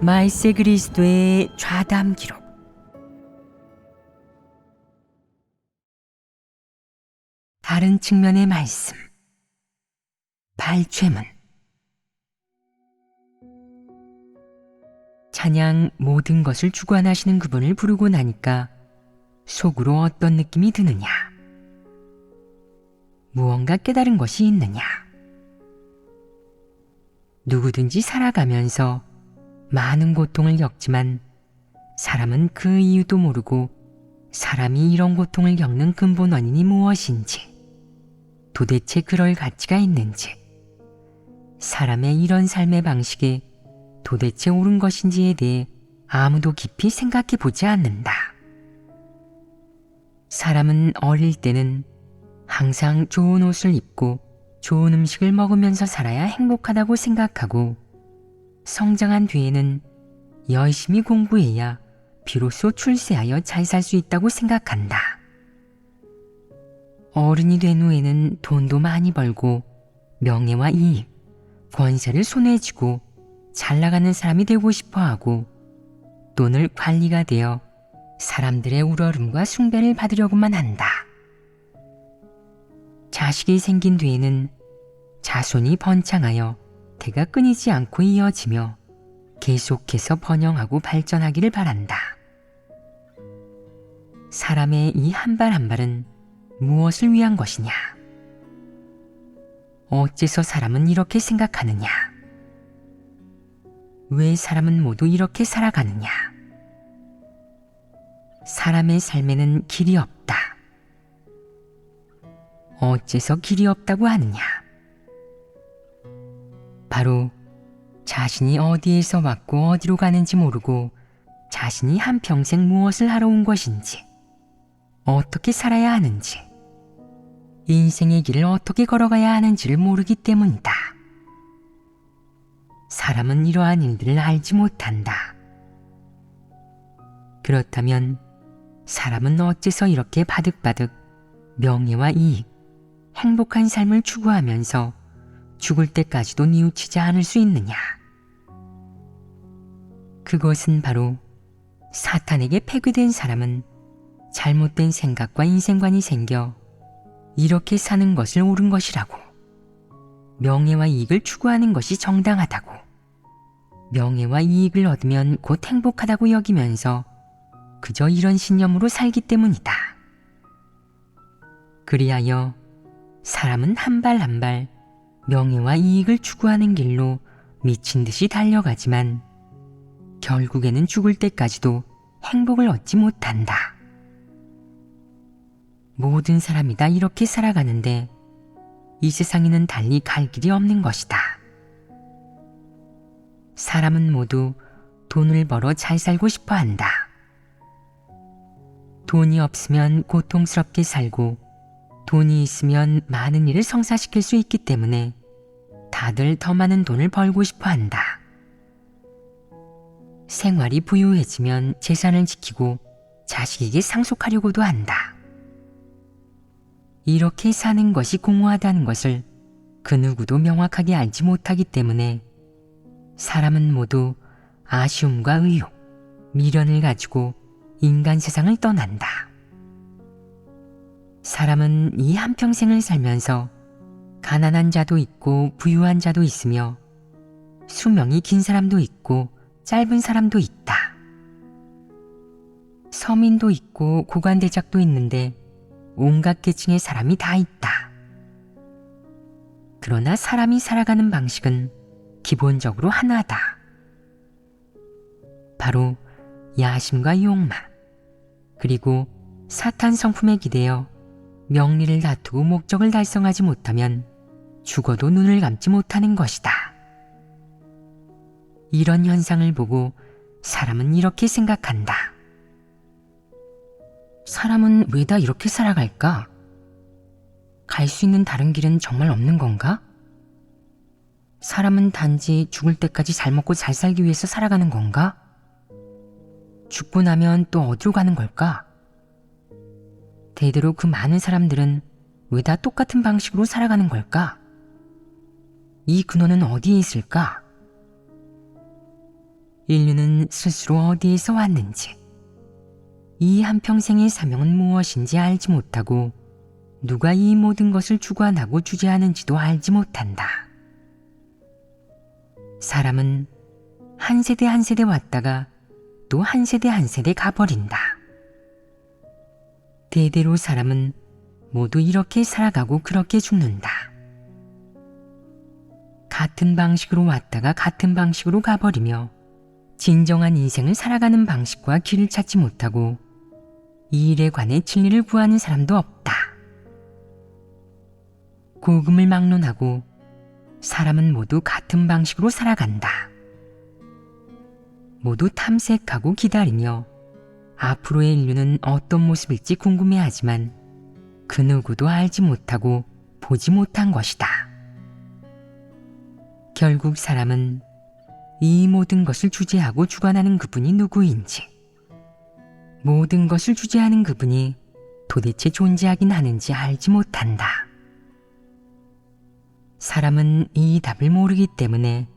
말세 그리스도의 좌담 기록. 다른 측면의 말씀. 발췌문. 찬양 모든 것을 주관하시는 그분을 부르고 나니까 속으로 어떤 느낌이 드느냐? 무언가 깨달은 것이 있느냐? 누구든지 살아가면서 많은 고통을 겪지만 사람은 그 이유도 모르고 사람이 이런 고통을 겪는 근본 원인이 무엇인지, 도대체 그럴 가치가 있는지, 사람의 이런 삶의 방식에 도대체 옳은 것인지에 대해 아무도 깊이 생각해 보지 않는다. 사람은 어릴 때는 항상 좋은 옷을 입고 좋은 음식을 먹으면서 살아야 행복하다고 생각하고, 성장한 뒤에는 열심히 공부해야 비로소 출세하여 잘 살 수 있다고 생각한다. 어른이 된 후에는 돈도 많이 벌고 명예와 이익, 권세를 손에 쥐고 잘 나가는 사람이 되고 싶어 하고, 또는 관리가 되어 사람들의 우러름과 숭배를 받으려고만 한다. 자식이 생긴 뒤에는 자손이 번창하여 대가 끊이지 않고 이어지며 계속해서 번영하고 발전하기를 바란다. 사람의 이 한 발 한 발은 무엇을 위한 것이냐? 어째서 사람은 이렇게 생각하느냐? 왜 사람은 모두 이렇게 살아가느냐? 사람의 삶에는 길이 없다. 어째서 길이 없다고 하느냐? 바로 자신이 어디에서 왔고 어디로 가는지 모르고 자신이 한평생 무엇을 하러 온 것인지, 어떻게 살아야 하는지, 인생의 길을 어떻게 걸어가야 하는지를 모르기 때문이다. 사람은 이러한 일들을 알지 못한다. 그렇다면 사람은 어째서 이렇게 바득바득 명예와 이익, 행복한 삶을 추구하면서 죽을 때까지도 뉘우치지 않을 수 있느냐? 그것은 바로 사탄에게 폐괴된 사람은 잘못된 생각과 인생관이 생겨 이렇게 사는 것을 옳은 것이라고, 명예와 이익을 추구하는 것이 정당하다고, 명예와 이익을 얻으면 곧 행복하다고 여기면서 그저 이런 신념으로 살기 때문이다. 그리하여 사람은 한 발 한 발 명예와 이익을 추구하는 길로 미친 듯이 달려가지만 결국에는 죽을 때까지도 행복을 얻지 못한다. 모든 사람이 다 이렇게 살아가는데 이 세상에는 달리 갈 길이 없는 것이다. 사람은 모두 돈을 벌어 잘 살고 싶어 한다. 돈이 없으면 고통스럽게 살고, 돈이 있으면 많은 일을 성사시킬 수 있기 때문에 다들 더 많은 돈을 벌고 싶어 한다. 생활이 부유해지면 재산을 지키고 자식에게 상속하려고도 한다. 이렇게 사는 것이 공허하다는 것을 그 누구도 명확하게 알지 못하기 때문에 사람은 모두 아쉬움과 의욕, 미련을 가지고 인간 세상을 떠난다. 사람은 이 한평생을 살면서 가난한 자도 있고 부유한 자도 있으며 수명이 긴 사람도 있고 짧은 사람도 있다. 서민도 있고 고관대작도 있는데 온갖 계층의 사람이 다 있다. 그러나 사람이 살아가는 방식은 기본적으로 하나다. 바로 야심과 욕망, 그리고 사탄 성품에 기대어 명리를 다투고 목적을 달성하지 못하면 죽어도 눈을 감지 못하는 것이다. 이런 현상을 보고 사람은 이렇게 생각한다. 사람은 왜 다 이렇게 살아갈까? 갈 수 있는 다른 길은 정말 없는 건가? 사람은 단지 죽을 때까지 잘 먹고 잘 살기 위해서 살아가는 건가? 죽고 나면 또 어디로 가는 걸까? 대대로 그 많은 사람들은 왜 다 똑같은 방식으로 살아가는 걸까? 이 근원은 어디에 있을까? 인류는 스스로 어디에서 왔는지, 이 한평생의 사명은 무엇인지 알지 못하고 누가 이 모든 것을 주관하고 주재하는지도 알지 못한다. 사람은 한 세대 한 세대 왔다가 또 한 세대 한 세대 가버린다. 대대로 사람은 모두 이렇게 살아가고 그렇게 죽는다. 같은 방식으로 왔다가 같은 방식으로 가버리며 진정한 인생을 살아가는 방식과 길을 찾지 못하고 이 일에 관해 진리를 구하는 사람도 없다. 고금을 막론하고 사람은 모두 같은 방식으로 살아간다. 모두 탐색하고 기다리며 앞으로의 인류는 어떤 모습일지 궁금해하지만 그 누구도 알지 못하고 보지 못한 것이다. 결국 사람은 이 모든 것을 주재하고 주관하는 그분이 누구인지, 모든 것을 주재하는 그분이 도대체 존재하긴 하는지 알지 못한다. 사람은 이 답을 모르기 때문에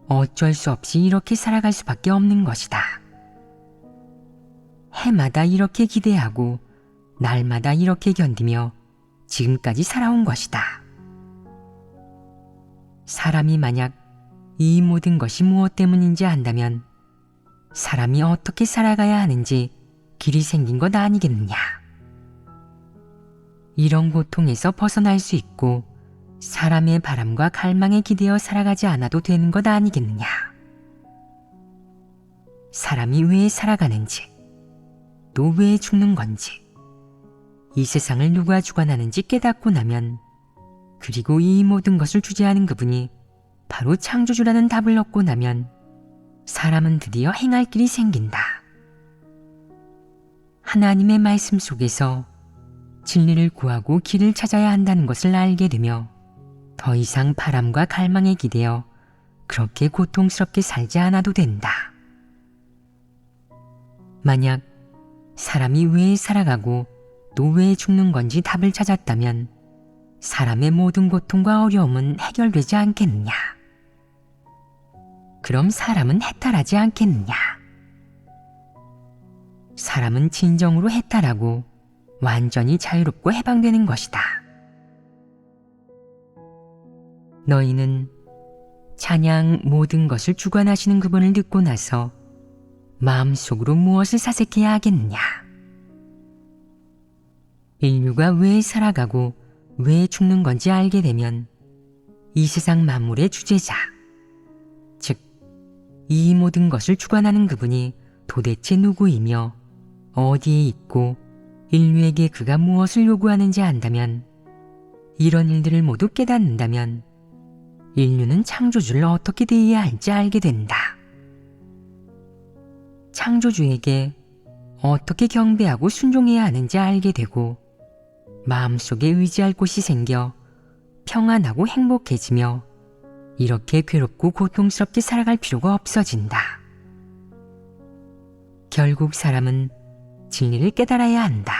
어쩔 수 없이 이렇게 살아갈 수밖에 없는 것이다. 해마다 이렇게 기대하고 날마다 이렇게 견디며 지금까지 살아온 것이다. 사람이 만약 이 모든 것이 무엇 때문인지 안다면 사람이 어떻게 살아가야 하는지 길이 생긴 것 아니겠느냐. 이런 고통에서 벗어날 수 있고 사람의 바람과 갈망에 기대어 살아가지 않아도 되는 것 아니겠느냐. 사람이 왜 살아가는지, 또 왜 죽는 건지, 이 세상을 누가 주관하는지 깨닫고 나면, 그리고 이 모든 것을 주재하는 그분이 바로 창조주라는 답을 얻고 나면 사람은 드디어 행할 길이 생긴다. 하나님의 말씀 속에서 진리를 구하고 길을 찾아야 한다는 것을 알게 되며 더 이상 바람과 갈망에 기대어 그렇게 고통스럽게 살지 않아도 된다. 만약 사람이 왜 살아가고 또 왜 죽는 건지 답을 찾았다면 사람의 모든 고통과 어려움은 해결되지 않겠느냐. 그럼 사람은 해탈하지 않겠느냐. 사람은 진정으로 해탈하고 완전히 자유롭고 해방되는 것이다. 너희는 찬양 모든 것을 주관하시는 그분을 듣고 나서 마음속으로 무엇을 사색해야 하겠느냐. 인류가 왜 살아가고 왜 죽는 건지 알게 되면 이 세상 만물의 주재자, 즉 이 모든 것을 주관하는 그분이 도대체 누구이며 어디에 있고 인류에게 그가 무엇을 요구하는지 안다면, 이런 일들을 모두 깨닫는다면 인류는 창조주를 어떻게 대해야 할지 알게 된다. 창조주에게 어떻게 경배하고 순종해야 하는지 알게 되고 마음속에 의지할 곳이 생겨 평안하고 행복해지며 이렇게 괴롭고 고통스럽게 살아갈 필요가 없어진다. 결국 사람은 진리를 깨달아야 한다.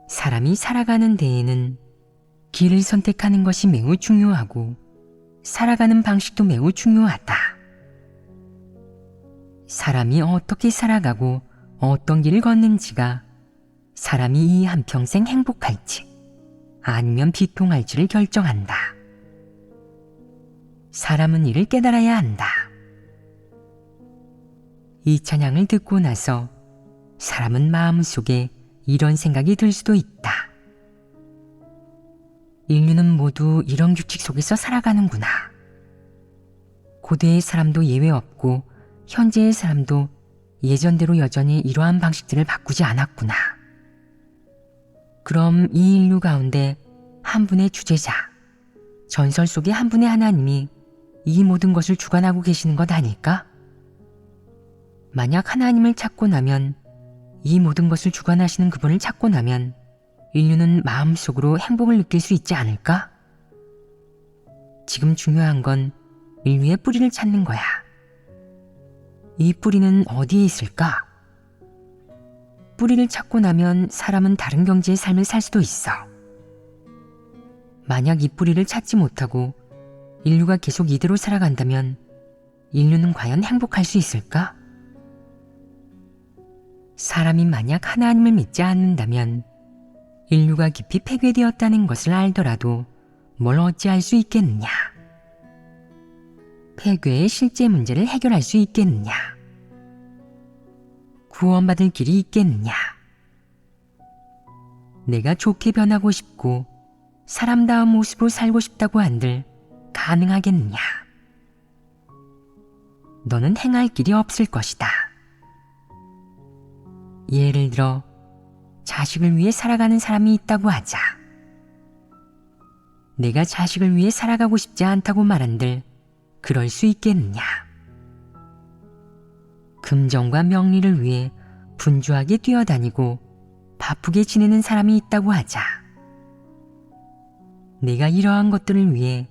사람이 살아가는 데에는 길을 선택하는 것이 매우 중요하고 살아가는 방식도 매우 중요하다. 사람이 어떻게 살아가고 어떤 길을 걷는지가 사람이 이 한평생 행복할지 아니면 비통할지를 결정한다. 사람은 이를 깨달아야 한다. 이 찬양을 듣고 나서 사람은 마음속에 이런 생각이 들 수도 있다. 인류는 모두 이런 규칙 속에서 살아가는구나. 고대의 사람도 예외 없고 현재의 사람도 예전대로 여전히 이러한 방식들을 바꾸지 않았구나. 그럼 이 인류 가운데 한 분의 주재자, 전설 속의 한 분의 하나님이 이 모든 것을 주관하고 계시는 것 아닐까? 만약 하나님을 찾고 나면, 이 모든 것을 주관하시는 그분을 찾고 나면 인류는 마음속으로 행복을 느낄 수 있지 않을까? 지금 중요한 건 인류의 뿌리를 찾는 거야. 이 뿌리는 어디에 있을까? 뿌리를 찾고 나면 사람은 다른 경지의 삶을 살 수도 있어. 만약 이 뿌리를 찾지 못하고 인류가 계속 이대로 살아간다면 인류는 과연 행복할 수 있을까? 사람이 만약 하나님을 믿지 않는다면 인류가 깊이 폐괴되었다는 것을 알더라도 뭘 어찌할 수 있겠느냐? 폐괴의 실제 문제를 해결할 수 있겠느냐? 구원받을 길이 있겠느냐? 내가 좋게 변하고 싶고 사람다운 모습으로 살고 싶다고 한들 가능하겠느냐? 너는 행할 길이 없을 것이다. 예를 들어 자식을 위해 살아가는 사람이 있다고 하자. 내가 자식을 위해 살아가고 싶지 않다고 말한들 그럴 수 있겠느냐? 금전과 명리를 위해 분주하게 뛰어다니고 바쁘게 지내는 사람이 있다고 하자. 내가 이러한 것들을 위해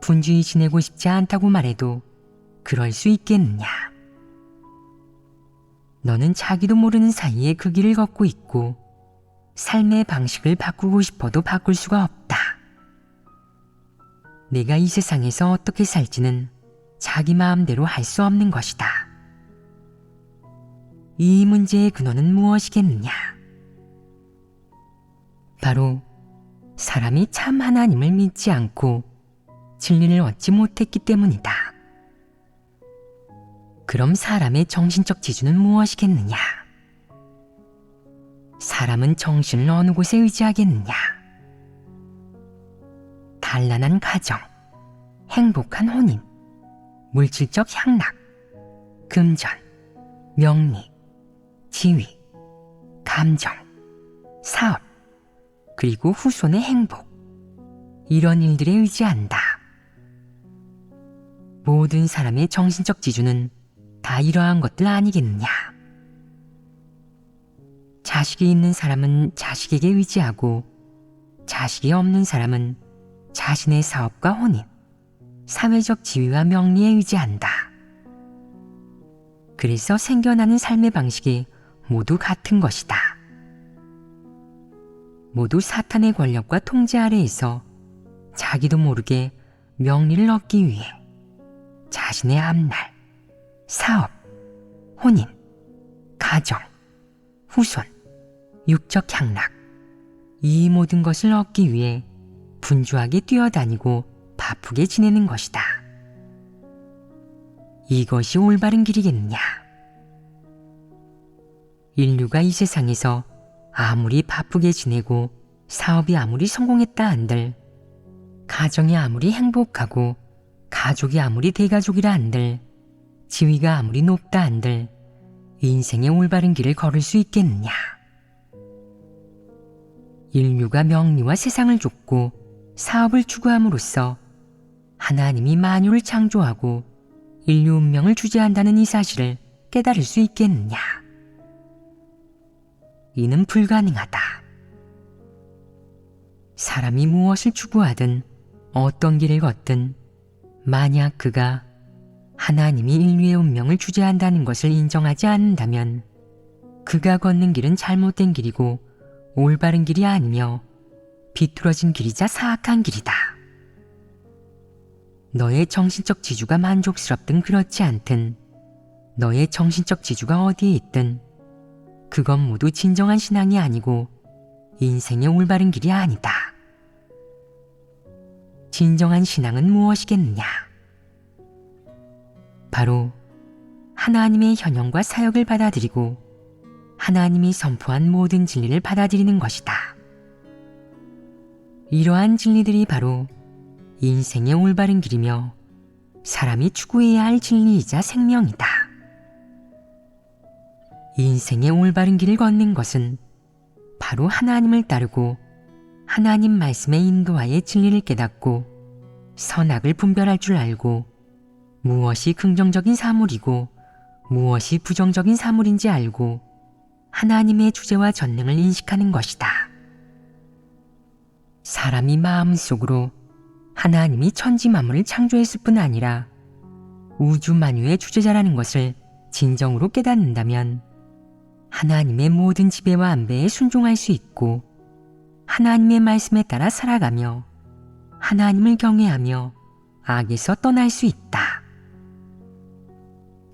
분주히 지내고 싶지 않다고 말해도 그럴 수 있겠느냐? 너는 자기도 모르는 사이에 그 길을 걷고 있고 삶의 방식을 바꾸고 싶어도 바꿀 수가 없다. 내가 이 세상에서 어떻게 살지는 자기 마음대로 할 수 없는 것이다. 이 문제의 근원은 무엇이겠느냐? 바로 사람이 참 하나님을 믿지 않고 진리를 얻지 못했기 때문이다. 그럼 사람의 정신적 지주는 무엇이겠느냐? 사람은 정신을 어느 곳에 의지하겠느냐? 단란한 가정, 행복한 혼인, 물질적 향락, 금전, 명리, 지위, 감정, 사업, 그리고 후손의 행복, 이런 일들에 의지한다. 모든 사람의 정신적 지주는 다 이러한 것들 아니겠느냐? 자식이 있는 사람은 자식에게 의지하고 자식이 없는 사람은 자신의 사업과 혼인, 사회적 지위와 명리에 의지한다. 그래서 생겨나는 삶의 방식이 모두 같은 것이다. 모두 사탄의 권력과 통제 아래에서 자기도 모르게 명리를 얻기 위해 자신의 앞날, 사업, 혼인, 가정, 후손, 육적 향락, 이 모든 것을 얻기 위해 분주하게 뛰어다니고 바쁘게 지내는 것이다. 이것이 올바른 길이겠느냐? 인류가 이 세상에서 아무리 바쁘게 지내고 사업이 아무리 성공했다 한들, 가정이 아무리 행복하고 가족이 아무리 대가족이라 한들, 지위가 아무리 높다 한들 인생의 올바른 길을 걸을 수 있겠느냐? 인류가 명리와 세상을 쫓고 사업을 추구함으로써 하나님이 만유를 창조하고 인류 운명을 주재한다는 이 사실을 깨달을 수 있겠느냐? 이는 불가능하다. 사람이 무엇을 추구하든 어떤 길을 걷든 만약 그가 하나님이 인류의 운명을 주재한다는 것을 인정하지 않는다면 그가 걷는 길은 잘못된 길이고 올바른 길이 아니며 비뚤어진 길이자 사악한 길이다. 너의 정신적 지주가 만족스럽든 그렇지 않든 너의 정신적 지주가 어디에 있든 그건 모두 진정한 신앙이 아니고 인생의 올바른 길이 아니다. 진정한 신앙은 무엇이겠느냐? 바로 하나님의 현현과 사역을 받아들이고 하나님이 선포한 모든 진리를 받아들이는 것이다. 이러한 진리들이 바로 인생의 올바른 길이며 사람이 추구해야 할 진리이자 생명이다. 인생의 올바른 길을 걷는 것은 바로 하나님을 따르고 하나님 말씀의 인도하에 진리를 깨닫고 선악을 분별할 줄 알고 무엇이 긍정적인 사물이고 무엇이 부정적인 사물인지 알고 하나님의 주제와 전능을 인식하는 것이다. 사람이 마음속으로 하나님이 천지 만물을 창조했을 뿐 아니라 우주 만유의 주제자라는 것을 진정으로 깨닫는다면 하나님의 모든 지배와 안배에 순종할 수 있고 하나님의 말씀에 따라 살아가며 하나님을 경외하며 악에서 떠날 수 있다.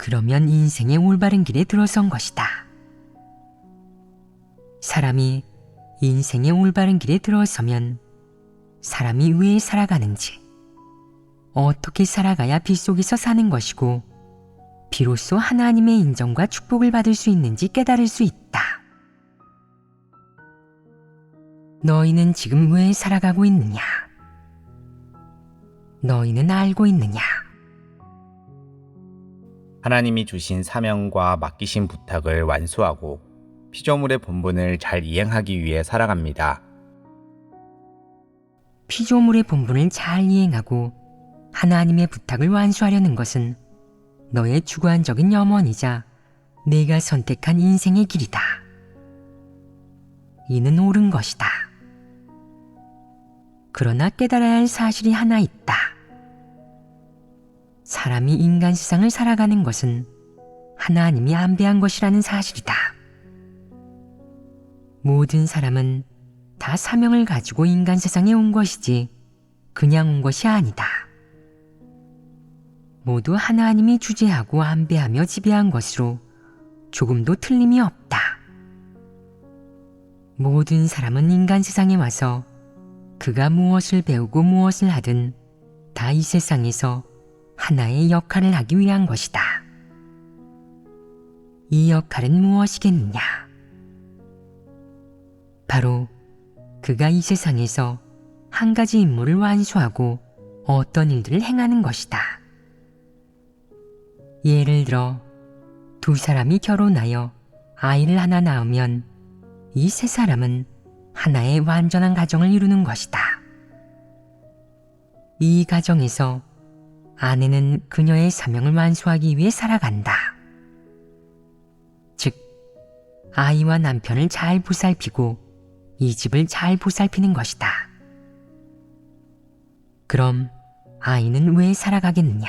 그러면 인생의 올바른 길에 들어선 것이다. 사람이 인생의 올바른 길에 들어서면 사람이 왜 살아가는지, 어떻게 살아가야 빛 속에서 사는 것이고 비로소 하나님의 인정과 축복을 받을 수 있는지 깨달을 수 있다. 너희는 지금 왜 살아가고 있느냐? 너희는 알고 있느냐? 하나님이 주신 사명과 맡기신 부탁을 완수하고 피조물의 본분을 잘 이행하기 위해 살아갑니다. 피조물의 본분을 잘 이행하고 하나님의 부탁을 완수하려는 것은 너의 주관적인 염원이자 내가 선택한 인생의 길이다. 이는 옳은 것이다. 그러나 깨달아야 할 사실이 하나 있다. 사람이 인간 세상을 살아가는 것은 하나님이 안배한 것이라는 사실이다. 모든 사람은 다 사명을 가지고 인간 세상에 온 것이지 그냥 온 것이 아니다. 모두 하나님이 주재하고 안배하며 지배한 것으로 조금도 틀림이 없다. 모든 사람은 인간 세상에 와서 그가 무엇을 배우고 무엇을 하든 다 이 세상에서 하나의 역할을 하기 위한 것이다. 이 역할은 무엇이겠느냐? 바로 그가 이 세상에서 한 가지 임무를 완수하고 어떤 일들을 행하는 것이다. 예를 들어 두 사람이 결혼하여 아이를 하나 낳으면 이 세 사람은 하나의 완전한 가정을 이루는 것이다. 이 가정에서 아내는 그녀의 사명을 완수하기 위해 살아간다. 즉, 아이와 남편을 잘 보살피고 이 집을 잘 보살피는 것이다. 그럼 아이는 왜 살아가겠느냐?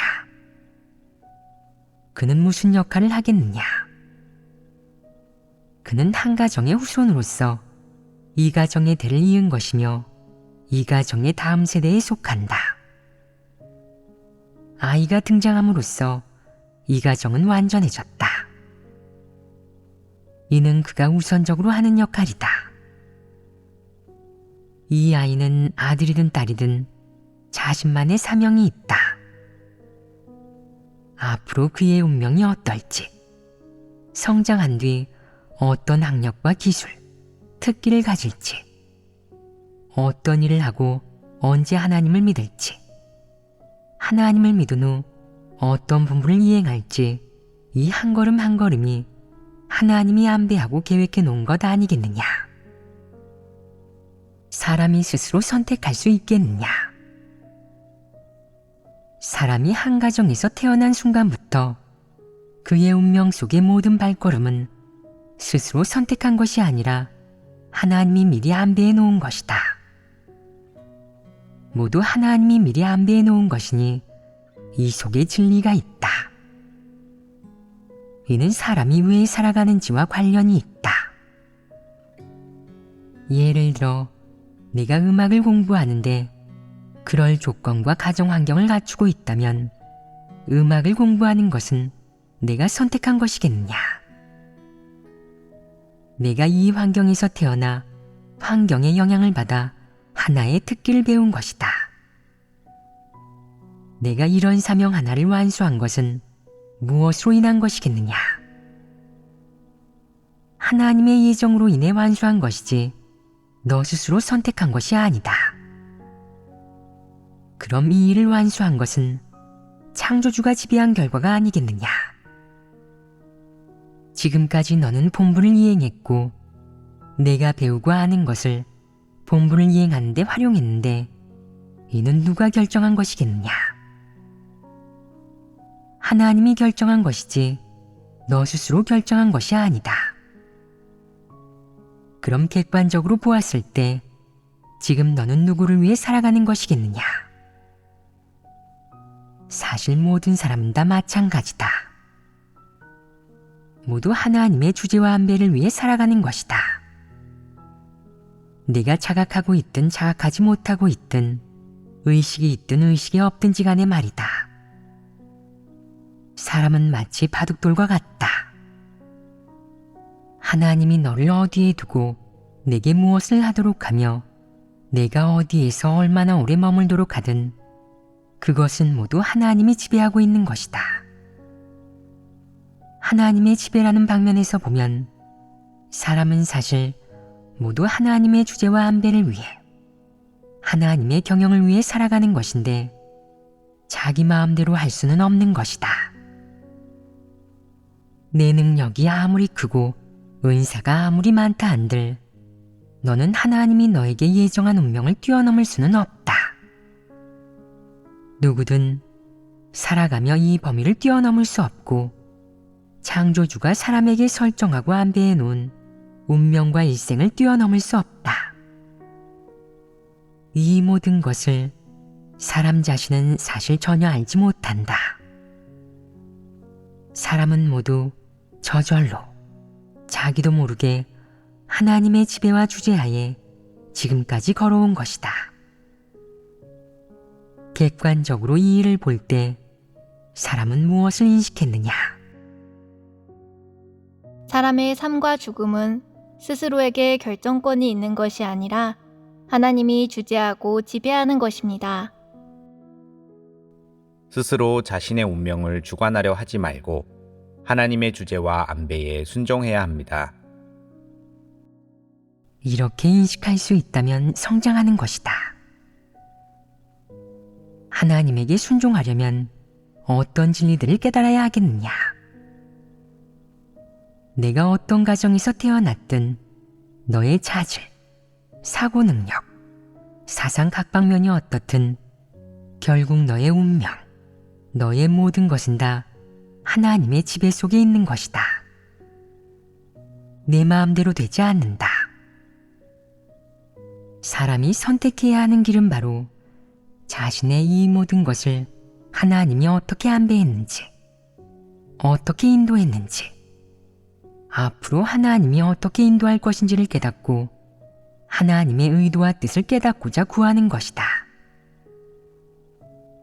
그는 무슨 역할을 하겠느냐? 그는 한 가정의 후손으로서 이 가정의 대를 이은 것이며 이 가정의 다음 세대에 속한다. 아이가 등장함으로써 이 가정은 완전해졌다. 이는 그가 우선적으로 하는 역할이다. 이 아이는 아들이든 딸이든 자신만의 사명이 있다. 앞으로 그의 운명이 어떨지, 성장한 뒤 어떤 학력과 기술, 특기를 가질지, 어떤 일을 하고 언제 하나님을 믿을지, 하나님을 믿은 후 어떤 본분을 이행할지 이 한 걸음 한 걸음이 하나님이 안배하고 계획해 놓은 것 아니겠느냐? 사람이 스스로 선택할 수 있겠느냐? 사람이 한 가정에서 태어난 순간부터 그의 운명 속의 모든 발걸음은 스스로 선택한 것이 아니라 하나님이 미리 안배해 놓은 것이다. 모두 하나님이 미리 안배해 놓은 것이니 이 속에 진리가 있다. 이는 사람이 왜 살아가는지와 관련이 있다. 예를 들어 내가 음악을 공부하는데 그럴 조건과 가정 환경을 갖추고 있다면 음악을 공부하는 것은 내가 선택한 것이겠느냐? 내가 이 환경에서 태어나 환경의 영향을 받아 하나의 특기를 배운 것이다. 내가 이런 사명 하나를 완수한 것은 무엇으로 인한 것이겠느냐? 하나님의 예정으로 인해 완수한 것이지 너 스스로 선택한 것이 아니다. 그럼 이 일을 완수한 것은 창조주가 지배한 결과가 아니겠느냐? 지금까지 너는 본분을 이행했고 내가 배우고 아는 것을 본분을 이행하는 데 활용했는데 이는 누가 결정한 것이겠느냐? 하나님이 결정한 것이지 너 스스로 결정한 것이 아니다. 그럼 객관적으로 보았을 때 지금 너는 누구를 위해 살아가는 것이겠느냐? 사실 모든 사람은 다 마찬가지다. 모두 하나님의 주제와 안배를 위해 살아가는 것이다. 내가 자각하고 있든 자각하지 못하고 있든 의식이 있든 의식이 없든지 간에 말이다. 사람은 마치 바둑돌과 같다. 하나님이 너를 어디에 두고 내게 무엇을 하도록 하며 내가 어디에서 얼마나 오래 머물도록 하든 그것은 모두 하나님이 지배하고 있는 것이다. 하나님의 지배라는 방면에서 보면 사람은 사실 모두 하나님의 주제와 안배를 위해 하나님의 경영을 위해 살아가는 것인데 자기 마음대로 할 수는 없는 것이다. 내 능력이 아무리 크고 은사가 아무리 많다 한들 너는 하나님이 너에게 예정한 운명을 뛰어넘을 수는 없다. 누구든 살아가며 이 범위를 뛰어넘을 수 없고 창조주가 사람에게 설정하고 안배해 놓은 운명과 일생을 뛰어넘을 수 없다. 이 모든 것을 사람 자신은 사실 전혀 알지 못한다. 사람은 모두 저절로 자기도 모르게 하나님의 지배와 주재하에 지금까지 걸어온 것이다. 객관적으로 이 일을 볼 때 사람은 무엇을 인식했느냐? 사람의 삶과 죽음은 스스로에게 결정권이 있는 것이 아니라 하나님이 주재하고 지배하는 것입니다. 스스로 자신의 운명을 주관하려 하지 말고 하나님의 주제와 안배에 순종해야 합니다. 이렇게 인식할 수 있다면 성장하는 것이다. 하나님에게 순종하려면 어떤 진리들을 깨달아야 하겠느냐? 내가 어떤 가정에서 태어났든 너의 자질, 사고 능력, 사상 각방면이 어떻든 결국 너의 운명, 너의 모든 것은 다 하나님의 지배 속에 있는 것이다. 내 마음대로 되지 않는다. 사람이 선택해야 하는 길은 바로 자신의 이 모든 것을 하나님이 어떻게 안배했는지, 어떻게 인도했는지, 앞으로 하나님이 어떻게 인도할 것인지를 깨닫고 하나님의 의도와 뜻을 깨닫고자 구하는 것이다.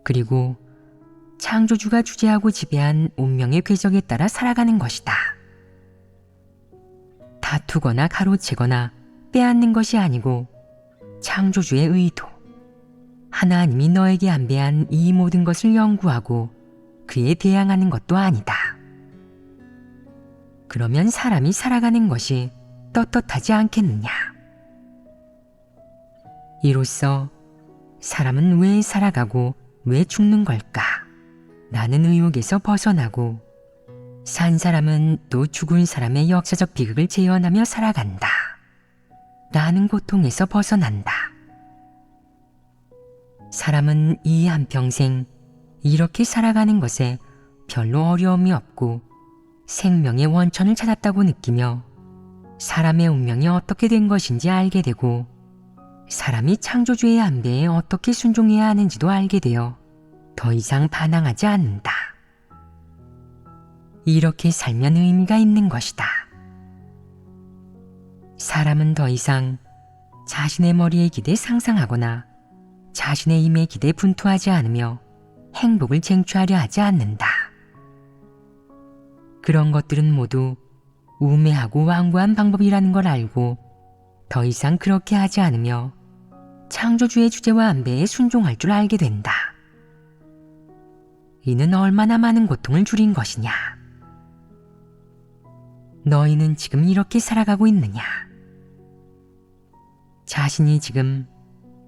그리고 창조주가 주재하고 지배한 운명의 궤적에 따라 살아가는 것이다. 다투거나 가로채거나 빼앗는 것이 아니고 창조주의 의도, 하나님이 너에게 안배한 이 모든 것을 연구하고 그에 대항하는 것도 아니다. 그러면 사람이 살아가는 것이 떳떳하지 않겠느냐? 이로써 사람은 왜 살아가고 왜 죽는 걸까? 라는 의혹에서 벗어나고 산 사람은 또 죽은 사람의 역사적 비극을 재현하며 살아간다. 라는 고통에서 벗어난다. 사람은 이 한평생 이렇게 살아가는 것에 별로 어려움이 없고 생명의 원천을 찾았다고 느끼며 사람의 운명이 어떻게 된 것인지 알게 되고 사람이 창조주의 안배에 어떻게 순종해야 하는지도 알게 되어 더 이상 반항하지 않는다. 이렇게 살면 의미가 있는 것이다. 사람은 더 이상 자신의 머리에 기대 상상하거나 자신의 힘에 기대 분투하지 않으며 행복을 쟁취하려 하지 않는다. 그런 것들은 모두 우매하고 완고한 방법이라는 걸 알고 더 이상 그렇게 하지 않으며 창조주의 주제와 안배에 순종할 줄 알게 된다. 이는 얼마나 많은 고통을 줄인 것이냐. 너희는 지금 이렇게 살아가고 있느냐? 자신이 지금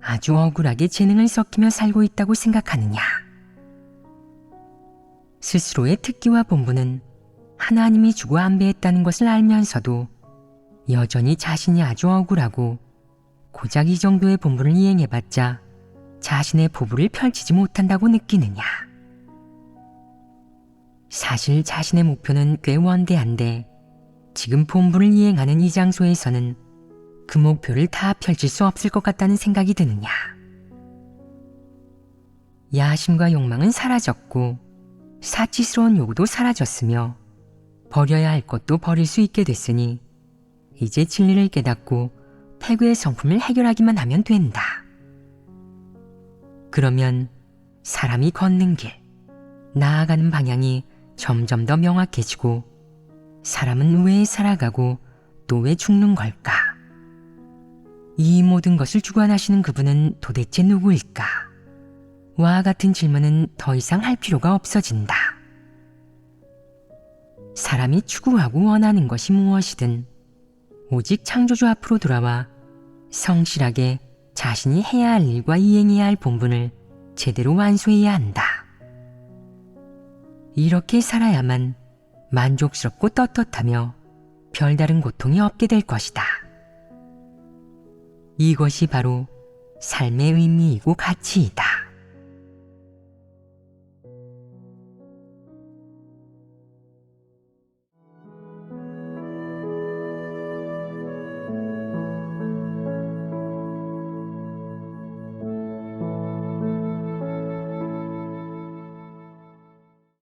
아주 억울하게 재능을 섞이며 살고 있다고 생각하느냐? 스스로의 특기와 본분은 하나님이 주고 안배했다는 것을 알면서도 여전히 자신이 아주 억울하고 고작 이 정도의 본분을 이행해봤자 자신의 포부를 펼치지 못한다고 느끼느냐? 사실 자신의 목표는 꽤 원대한데 지금 본분을 이행하는 이 장소에서는 그 목표를 다 펼칠 수 없을 것 같다는 생각이 드느냐? 야심과 욕망은 사라졌고 사치스러운 요구도 사라졌으며 버려야 할 것도 버릴 수 있게 됐으니 이제 진리를 깨닫고 패구의 성품을 해결하기만 하면 된다. 그러면 사람이 걷는 길, 나아가는 방향이 점점 더 명확해지고 사람은 왜 살아가고 또 왜 죽는 걸까? 이 모든 것을 주관하시는 그분은 도대체 누구일까? 와 같은 질문은 더 이상 할 필요가 없어진다. 사람이 추구하고 원하는 것이 무엇이든 오직 창조주 앞으로 돌아와 성실하게 자신이 해야 할 일과 이행해야 할 본분을 제대로 완수해야 한다. 이렇게 살아야만 만족스럽고 떳떳하며 별다른 고통이 없게 될 것이다. 이것이 바로 삶의 의미이고 가치이다.